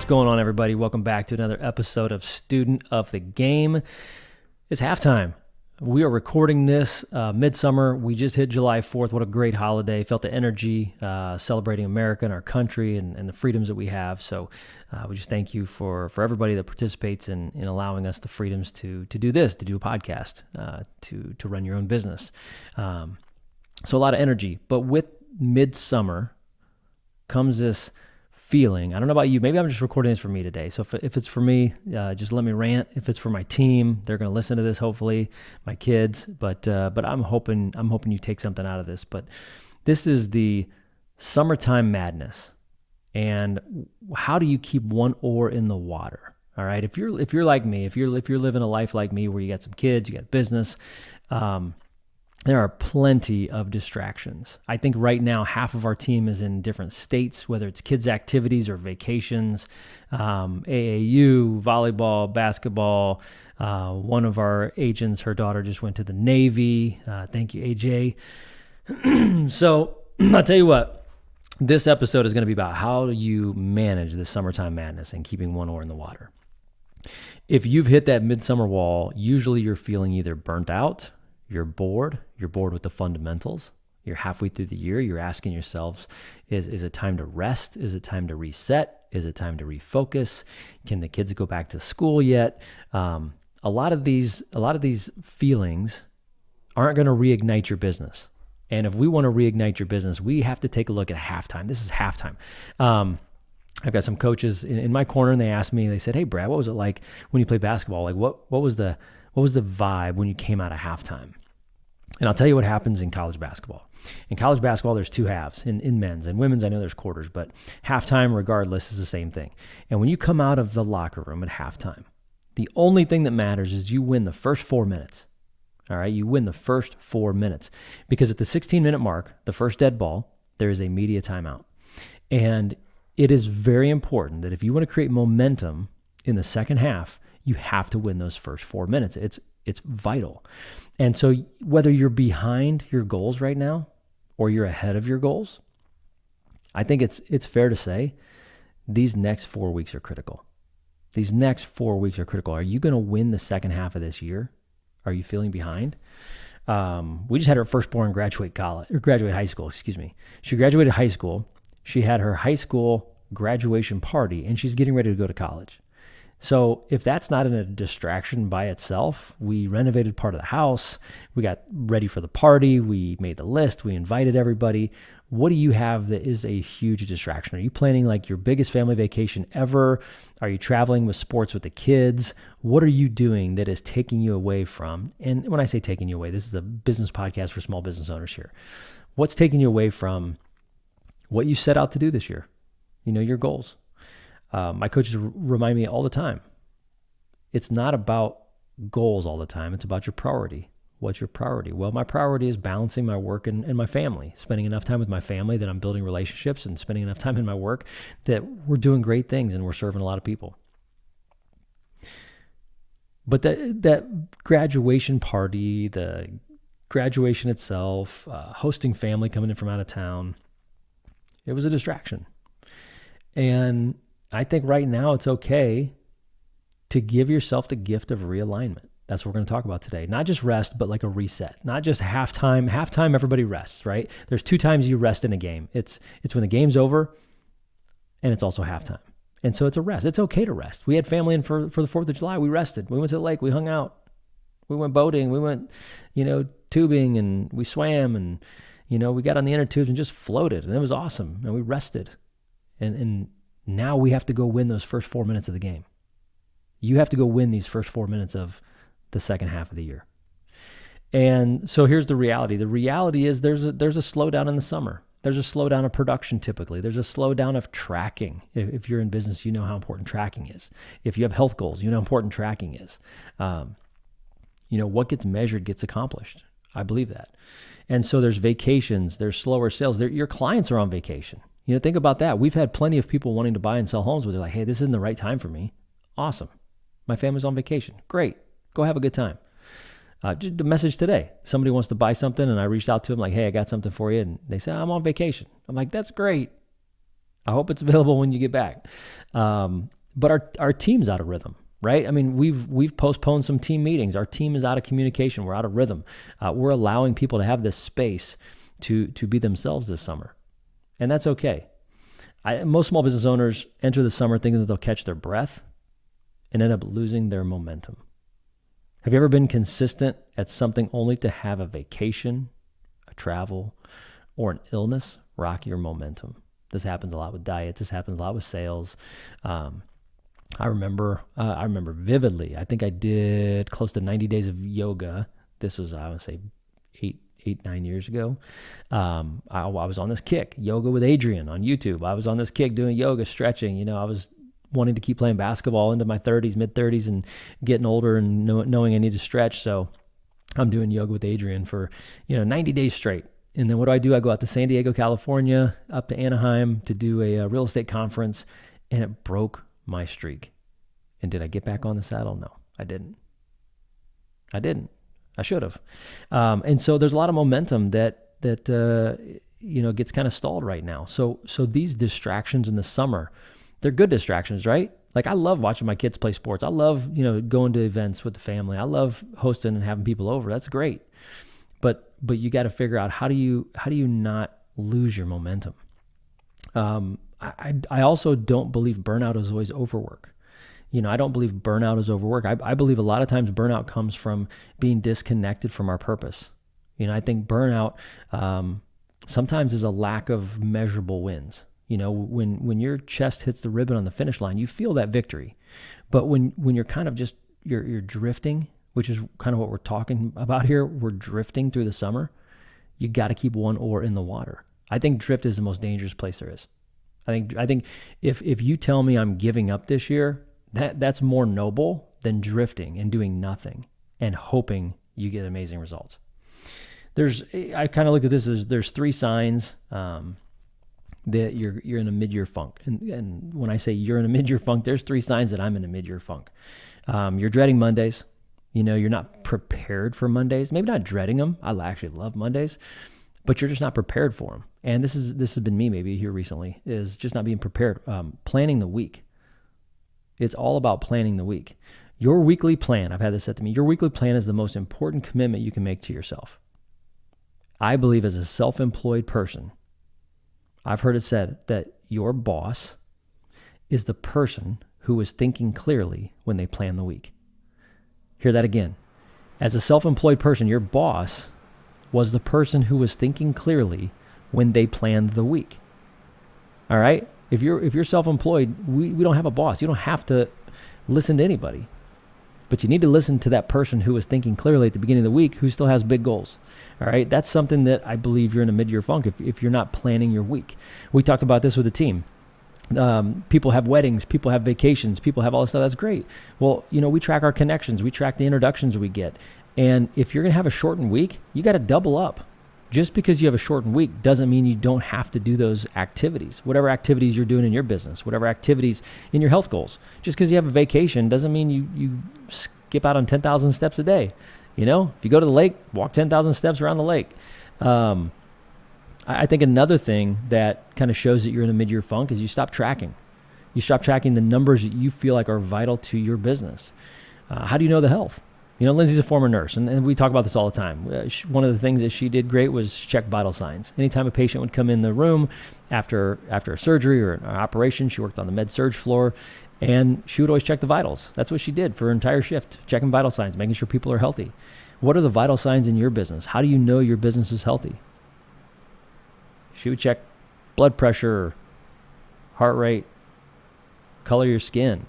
going on, everybody? Welcome back to another episode of Student of the Game. It's halftime. We are recording this midsummer. We just hit July 4th. What a great holiday. Felt the energy celebrating America and our country and the freedoms that we have. So we just thank you for everybody that participates in allowing us the freedoms to do this, to do a podcast, to run your own business. So a lot of energy. But with midsummer comes this feeling. I don't know about you. Maybe I'm just recording this for me today. So if it's for me, just let me rant. If it's for my team, they're going to listen to this, hopefully, my kids. But I'm hoping you take something out of this. But this is the summertime madness. And how do you keep one oar in the water? All right. If you're like me, if you're living a life like me where you got some kids, you got business, there are plenty of distractions. I think right now, half of our team is in different states, whether it's kids' activities or vacations, AAU, volleyball, basketball. One of our agents, her daughter just went to the Navy. Thank you, AJ. So I'll tell you what, this episode is going to be about how do you manage this summertime madness and keeping one oar in the water. If you've hit that midsummer wall, usually you're feeling either burnt out, you're bored with the fundamentals. You're halfway through the year. You're asking yourselves, is it time to rest? Is it time to reset? Is it time to refocus? Can the kids go back to school yet? A lot of these feelings aren't going to reignite your business. And if we want to reignite your business, we have to take a look at halftime. This is halftime. I've got some coaches in my corner, and they asked me, they said, "Hey, Brad, what was it like when you played basketball? Like, what was the vibe when you came out of halftime?" And I'll tell you what happens in college basketball. In college basketball, there's two halves. In men's and women's, I know there's quarters, but halftime, regardless, is the same thing. And when you come out of the locker room at halftime, the only thing that matters is you win the first 4 minutes. All right, you win the first 4 minutes. Because at the 16-minute mark, the first dead ball, there is a media timeout. And it is very important that if you want to create momentum in the second half, you have to win those first 4 minutes. It's vital. And so whether you're behind your goals right now or you're ahead of your goals, I think it's fair to say these next 4 weeks are critical. These next 4 weeks are critical. Are you going to win the second half of this year? Are you feeling behind? We just had our firstborn graduate high school, excuse me. She graduated high school. She had her high school graduation party, and she's getting ready to go to college. So if that's not a distraction by itself, we renovated part of the house, we got ready for the party, we made the list, we invited everybody. What do you have that is a huge distraction? Are you planning like your biggest family vacation ever? Are you traveling with sports with the kids? What are you doing that is taking you away from, and when I say taking you away, this is a business podcast for small business owners here. What's taking you away from what you set out to do this year? Your goals. My coaches remind me all the time, it's not about goals all the time. It's about your priority. What's your priority? Well, my priority is balancing my work and my family, spending enough time with my family that I'm building relationships and spending enough time in my work that we're doing great things and we're serving a lot of people. But that graduation party, the graduation itself, hosting family coming in from out of town, it was a distraction. And I think right now it's okay to give yourself the gift of realignment. That's what we're going to talk about today. Not just rest, but like a reset. Not just halftime. Halftime, everybody rests, right? There's 2 times you rest in a game. It's when the game's over, and it's also halftime. And so it's a rest. It's okay to rest. We had family in for the 4th of July. We rested. We went to the lake. We hung out. We went boating. We went, tubing, and we swam, and, we got on the inner tubes and just floated, and it was awesome. And we rested. And now we have to go win those first 4 minutes of the game. You have to go win these first 4 minutes of the second half of the year. And so here's the reality. The reality is there's a slowdown in the summer. There's a slowdown of production typically. There's a slowdown of tracking. If you're in business, you know how important tracking is. If you have health goals, you know how important tracking is. What gets measured gets accomplished. I believe that. And so there's vacations, there's slower sales. Your clients are on vacation. Think about that. We've had plenty of people wanting to buy and sell homes where they're like, hey, this isn't the right time for me. Awesome. My family's on vacation. Great. Go have a good time. Just a message today. Somebody wants to buy something, and I reached out to them like, hey, I got something for you. And they say, I'm on vacation. I'm like, that's great. I hope it's available when you get back. but our team's out of rhythm, right? I mean, we've postponed some team meetings. Our team is out of communication. We're out of rhythm. We're allowing people to have this space to be themselves this summer, and that's okay. Most small business owners enter the summer thinking that they'll catch their breath and end up losing their momentum. Have you ever been consistent at something only to have a vacation, a travel, or an illness rock your momentum? This happens a lot with diets. This happens a lot with sales. I remember vividly. I think I did close to 90 days of yoga. This was, I would say, 9 years ago. I was on this kick, yoga with Adrian on YouTube. I was on this kick doing yoga, stretching. I was wanting to keep playing basketball into my 30s, mid 30s, and getting older and knowing I need to stretch. So I'm doing yoga with Adrian for 90 days straight. And then what do? I go out to San Diego, California, up to Anaheim to do a real estate conference, and it broke my streak. And did I get back on the saddle? No, I didn't. I should have. And so there's a lot of momentum that gets kind of stalled right now. So these distractions in the summer, they're good distractions, right? Like I love watching my kids play sports. I love, going to events with the family. I love hosting and having people over. That's great. But you got to figure out how do you not lose your momentum? I also don't believe burnout is always overwork. I don't believe burnout is overwork. I believe a lot of times burnout comes from being disconnected from our purpose. I think burnout sometimes is a lack of measurable wins. When your chest hits the ribbon on the finish line, you feel that victory. But when you're kind of just, you're drifting, which is kind of what we're talking about here, we're drifting through the summer, you got to keep one oar in the water. I think drift is the most dangerous place there is. I think if you tell me I'm giving up this year, that's more noble than drifting and doing nothing and hoping you get amazing results. I kind of looked at this as there's 3 signs that you're in a mid-year funk. And when I say you're in a mid-year funk, there's 3 signs that I'm in a mid-year funk. You're dreading Mondays. You're not prepared for Mondays. Maybe not dreading them. I actually love Mondays, but you're just not prepared for them. And this has been me maybe here recently, is just not being prepared. Planning the week. It's all about planning the week. Your weekly plan, I've had this said to me, your weekly plan is the most important commitment you can make to yourself. I believe as a self-employed person, I've heard it said that your boss is the person who was thinking clearly when they plan the week. Hear that again. As a self-employed person, your boss was the person who was thinking clearly when they planned the week. All right? If you're self-employed, we don't have a boss. You don't have to listen to anybody. But you need to listen to that person who was thinking clearly at the beginning of the week, who still has big goals. All right? That's something that I believe you're in a mid-year funk if you're not planning your week. We talked about this with the team. People have weddings, people have vacations, people have all this stuff. That's great. Well, we track our connections. We track the introductions we get. And if you're going to have a shortened week, you got to double up. Just because you have a shortened week doesn't mean you don't have to do those activities. Whatever activities you're doing in your business, whatever activities in your health goals. Just because you have a vacation doesn't mean you skip out on 10,000 steps a day. If you go to the lake, walk 10,000 steps around the lake. I think another thing that kind of shows that you're in a mid-year funk is you stop tracking. You stop tracking the numbers that you feel like are vital to your business. How do you know the health? Lindsay's a former nurse, and we talk about this all the time. One of the things that she did great was check vital signs. Anytime a patient would come in the room after a surgery or an operation, she worked on the med-surg floor, and she would always check the vitals. That's what she did for her entire shift, checking vital signs, making sure people are healthy. What are the vital signs in your business? How do you know your business is healthy? She would check blood pressure, heart rate, color of your skin.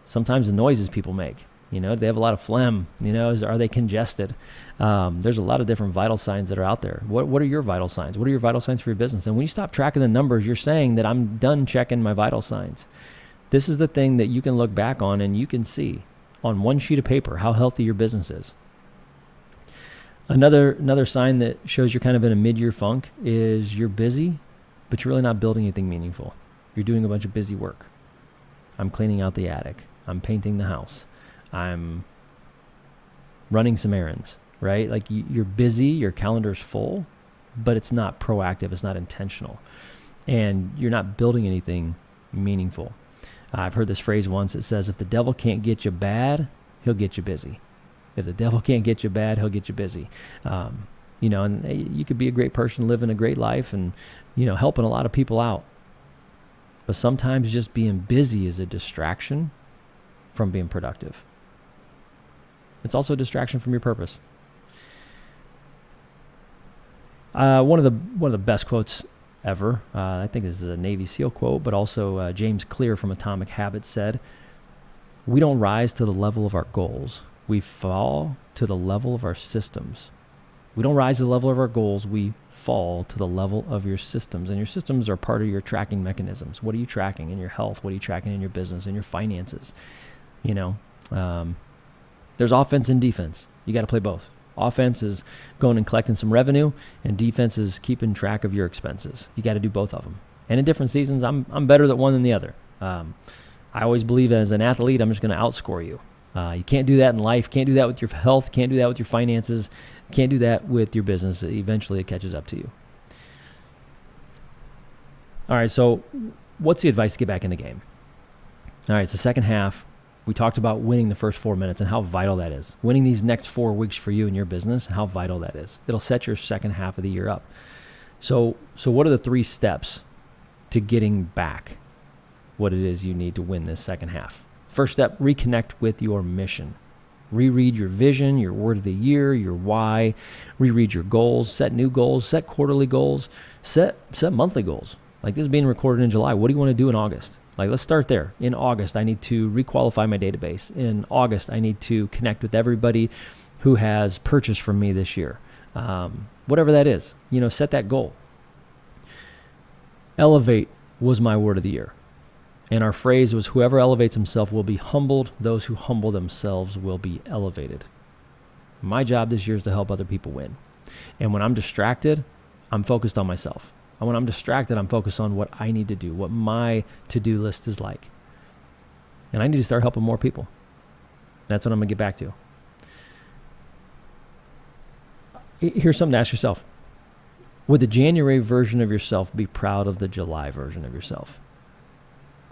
Sometimes the noises people make. Do they have a lot of phlegm? Are they congested? There's a lot of different vital signs that are out there. What are your vital signs? What are your vital signs for your business? And when you stop tracking the numbers, you're saying that I'm done checking my vital signs. This is the thing that you can look back on and you can see on one sheet of paper how healthy your business is. Another sign that shows you're kind of in a mid-year funk is you're busy, but you're really not building anything meaningful. You're doing a bunch of busy work. I'm cleaning out the attic. I'm painting the house. I'm running some errands, right? Like you're busy, your calendar's full, but it's not proactive, it's not intentional. And you're not building anything meaningful. I've heard this phrase once. It says, if the devil can't get you bad, he'll get you busy. If the devil can't get you bad, he'll get you busy. And you could be a great person, living a great life, and, helping a lot of people out. But sometimes just being busy is a distraction from being productive. It's also a distraction from your purpose. One of the best quotes ever, I think this is a Navy SEAL quote, but also James Clear from Atomic Habits said, "We don't rise to the level of our goals. We fall to the level of our systems." We don't rise to the level of our goals. We fall to the level of your systems. And your systems are part of your tracking mechanisms. What are you tracking in your health? What are you tracking in your business, in your finances? There's offense and defense. You got to play both. Offense is going and collecting some revenue, and defense is keeping track of your expenses. You got to do both of them. And in different seasons, I'm better at one than the other. I always believe as an athlete, I'm just going to outscore you. You can't do that in life. Can't do that with your health. Can't do that with your finances. Can't do that with your business. Eventually, it catches up to you. All right, so what's the advice to get back in the game? All right, it's the second half. We talked about winning the first 4 minutes and how vital that is. Winning these next 4 weeks for you and your business, and how vital that is. It'll set your second half of the year up. So what are the 3 steps to getting back what it is you need to win this second half? First step, reconnect with your mission. Reread your vision, your word of the year, your why. Reread your goals, set new goals, set quarterly goals, set monthly goals. Like this is being recorded in July. What do you want to do in August? Like, let's start there. In August, I need to requalify my database. In August, I need to connect with everybody who has purchased from me this year. Whatever that is, set that goal. Elevate was my word of the year. And our phrase was, whoever elevates himself will be humbled. Those who humble themselves will be elevated. My job this year is to help other people win. And when I'm distracted, I'm focused on myself. And when I'm distracted, I'm focused on what I need to do, what my to-do list is like. And I need to start helping more people. That's what I'm going to get back to. Here's something to ask yourself. Would the January version of yourself be proud of the July version of yourself?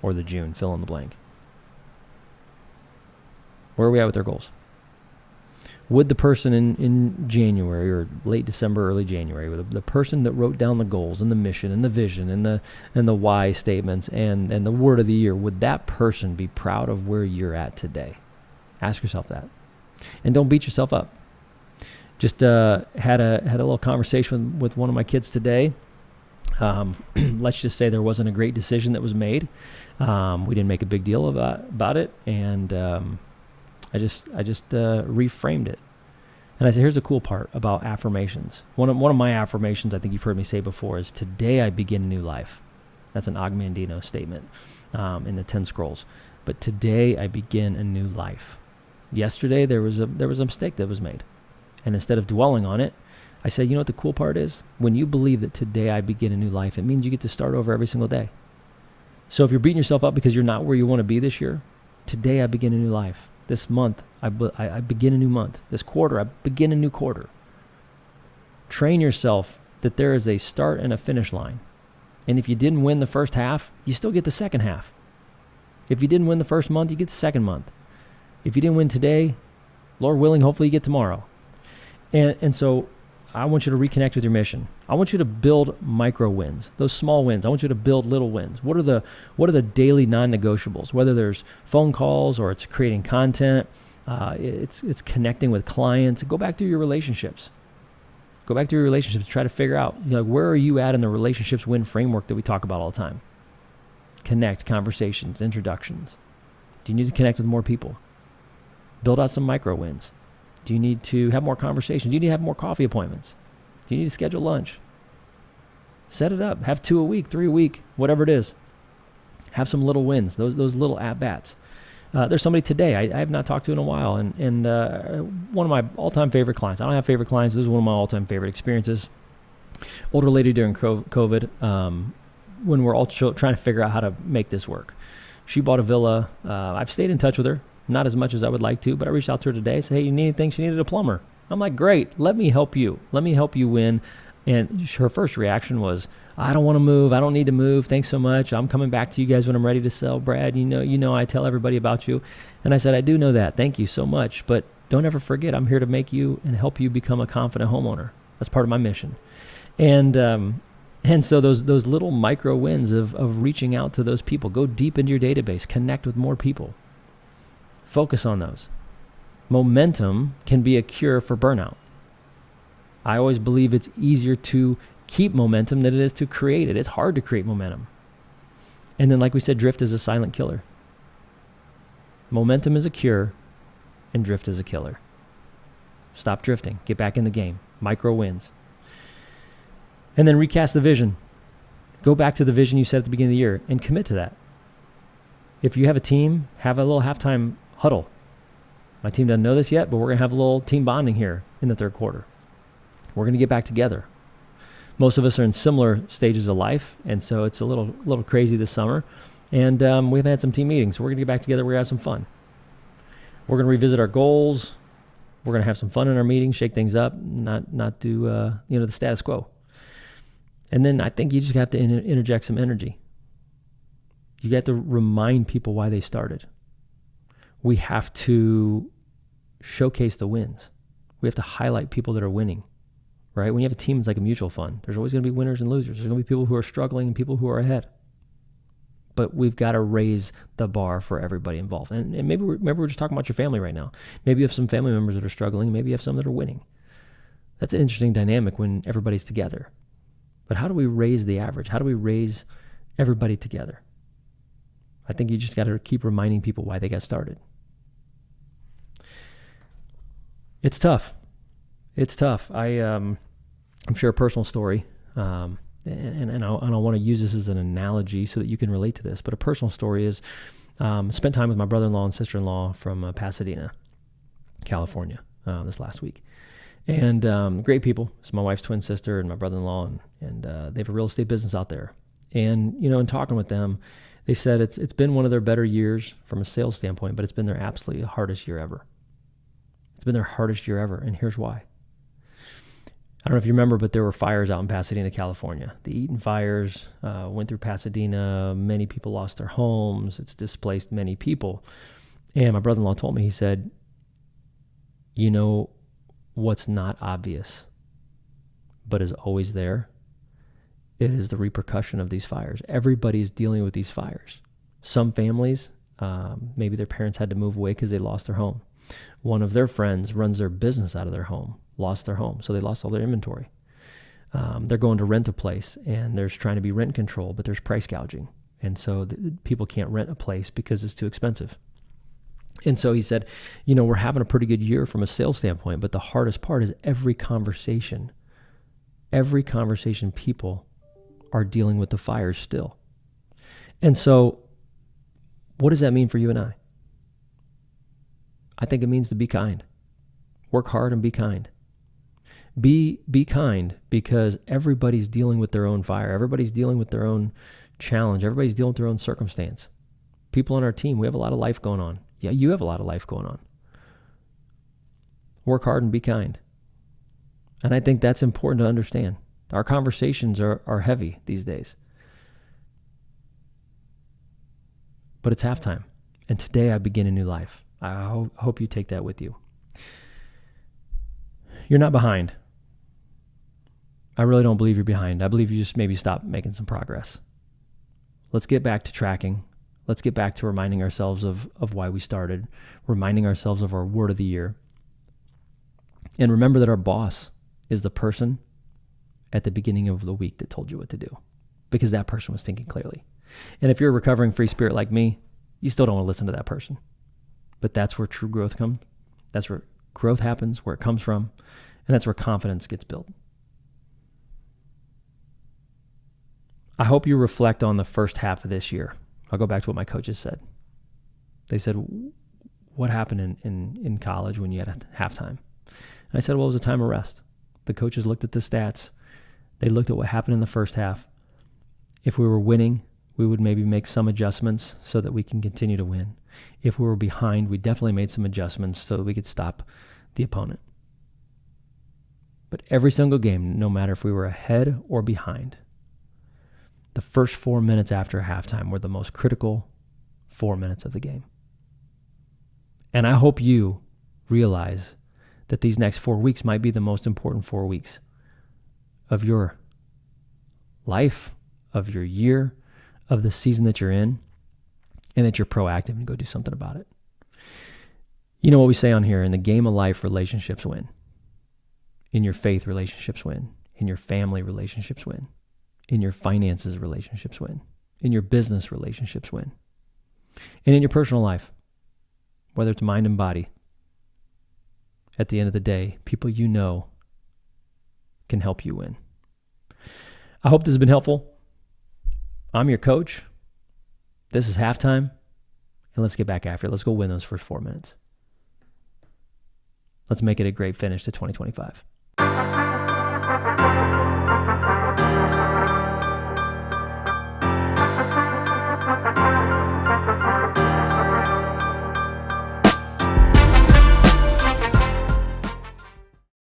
Or the June, fill in the blank. Where are we at with our goals? Would the person in January or late December, early January, the person that wrote down the goals and the mission and the vision and the why statements and the word of the year, would that person be proud of where you're at today? Ask yourself that. And don't beat yourself up. Just had a little conversation with one of my kids today. Let's just say there wasn't a great decision that was made. We didn't make a big deal about it, and I just reframed it. And I said, here's the cool part about affirmations. One of my affirmations, I think you've heard me say before, is today I begin a new life. That's an Og Mandino statement in the 10 Scrolls. But today I begin a new life. Yesterday there was a mistake that was made, and instead of dwelling on it, I said, you know what the cool part is? When you believe that today I begin a new life, it means you get to start over every single day. So if you're beating yourself up because you're not where you want to be this year, today I begin a new life. This month, I begin a new month. This quarter, I begin a new quarter. Train yourself that there is a start and a finish line. And if you didn't win the first half, you still get the second half. If you didn't win the first month, you get the second month. If you didn't win today, Lord willing, hopefully you get tomorrow. And so I want you to reconnect with your mission. I want you to build micro wins, those small wins. I want you to build little wins. What are the daily non-negotiables? Whether there's phone calls or it's creating content, it's connecting with clients. Go back to your relationships. Try to figure out, where are you at in the relationships win framework that we talk about all the time? Connect, conversations, introductions. Do you need to connect with more people? Build out some micro wins. Do you need to have more conversations? Do you need to have more coffee appointments? Do you need to schedule lunch? Set it up. Have 2 a week, 3 a week, whatever it is. Have some little wins, those little at-bats. There's somebody today I have not talked to in a while, and one of my all-time favorite clients. I don't have favorite clients. This is one of my all-time favorite experiences. Older lady during COVID, when we're all trying to figure out how to make this work. She bought a villa. I've stayed in touch with her. Not as much as I would like to, but I reached out to her today. Said, hey, you need anything? She needed a plumber. I'm like, great. Let me help you. Let me help you win And her first reaction was, I don't want to move. I don't need to move. Thanks so much. I'm coming back to you guys when I'm ready to sell. Brad, you know, I tell everybody about you. And I said, I do know that. Thank you so much. But don't ever forget, I'm here to make you and help you become a confident homeowner. That's part of my mission. And so those little micro wins of reaching out to those people, go deep into your database, connect with more people. Focus on those. Momentum can be a cure for burnout. I always believe it's easier to keep momentum than it is to create it. It's hard to create momentum. And then, like we said, drift is a silent killer. Momentum is a cure, and drift is a killer. Stop drifting. Get back in the game. Micro wins. And then recast the vision. Go back to the vision you set at the beginning of the year and commit to that. If you have a team, have a little halftime huddle. My team doesn't know this yet, but we're going to have a little team bonding here in the third quarter. We're going to get back together. Most of us are in similar stages of life, and so it's a little crazy this summer. And we've had some team meetings, so we're going to get back together. We're going to have some fun. We're going to revisit our goals. We're going to have some fun in our meetings, shake things up, not do the status quo. And then I think you just have to interject some energy. You got to remind people why they started. We have to showcase the wins. We have to highlight people that are winning, right? When you have a team, it's like a mutual fund. There's always going to be winners and losers. There's going to be people who are struggling and people who are ahead. But we've got to raise the bar for everybody involved. And maybe we're just talking about your family right now. Maybe you have some family members that are struggling. Maybe you have some that are winning. That's an interesting dynamic when everybody's together. But how do we raise the average? How do we raise everybody together? I think you just got to keep reminding people why they got started. It's tough. It's tough. I'm sure a personal story, and I want to use this as an analogy so that you can relate to this. But a personal story is spent time with my brother-in-law and sister-in-law from Pasadena, California, this last week. And great people. It's my wife's twin sister and my brother-in-law, and they have a real estate business out there. And, in talking with them, they said it's been one of their better years from a sales standpoint, but it's been their absolutely hardest year ever. It's been their hardest year ever, and here's why. I don't know if you remember, but there were fires out in Pasadena, California. The Eaton fires went through Pasadena. Many people lost their homes. It's displaced many people. And my brother-in-law told me, he said, what's not obvious, but is always there? It is the repercussion of these fires. Everybody's dealing with these fires. Some families, maybe their parents had to move away because they lost their home. One of their friends runs their business out of their home, lost their home, so they lost all their inventory. They're going to rent a place, and there's trying to be rent control, but there's price gouging. And so people can't rent a place because it's too expensive. And so he said, we're having a pretty good year from a sales standpoint, but the hardest part is every conversation people are dealing with the fires still. And so what does that mean for you and I? I think it means to be kind. Work hard and be kind. Be kind, because everybody's dealing with their own fire. Everybody's dealing with their own challenge. Everybody's dealing with their own circumstance. People on our team, we have a lot of life going on. Yeah, you have a lot of life going on. Work hard and be kind. And I think that's important to understand. Our conversations are heavy these days. But it's halftime. And today I begin a new life. I hope you take that with you. You're not behind. I really don't believe you're behind. I believe you just maybe stop making some progress. Let's get back to tracking. Let's get back to reminding ourselves of why we started, reminding ourselves of our word of the year. And remember that our boss is the person at the beginning of the week that told you what to do, because that person was thinking clearly. And if you're a recovering free spirit like me, you still don't want to listen to that person. But that's where true growth comes. That's where growth happens, where it comes from, and that's where confidence gets built. I hope you reflect on the first half of this year. I'll go back to what my coaches said. They said, what happened in college when you had a halftime? And I said, well, it was a time of rest. The coaches looked at the stats. They looked at what happened in the first half. If we were winning, we would maybe make some adjustments so that we can continue to win. If we were behind, we definitely made some adjustments so that we could stop the opponent. But every single game, no matter if we were ahead or behind, the first 4 minutes after halftime were the most critical 4 minutes of the game. And I hope you realize that these next 4 weeks might be the most important 4 weeks of your life, of your year, of the season that you're in, and that you're proactive and go do something about it. You know what we say on here, in the game of life, relationships win. In your faith, relationships win. In your family, relationships win. In your finances, relationships win. In your business, relationships win. And in your personal life, whether it's mind and body, at the end of the day, people you know can help you win. I hope this has been helpful. I'm your coach. This is halftime. And let's get back after it. Let's go win those first 4 minutes. Let's make it a great finish to 2025.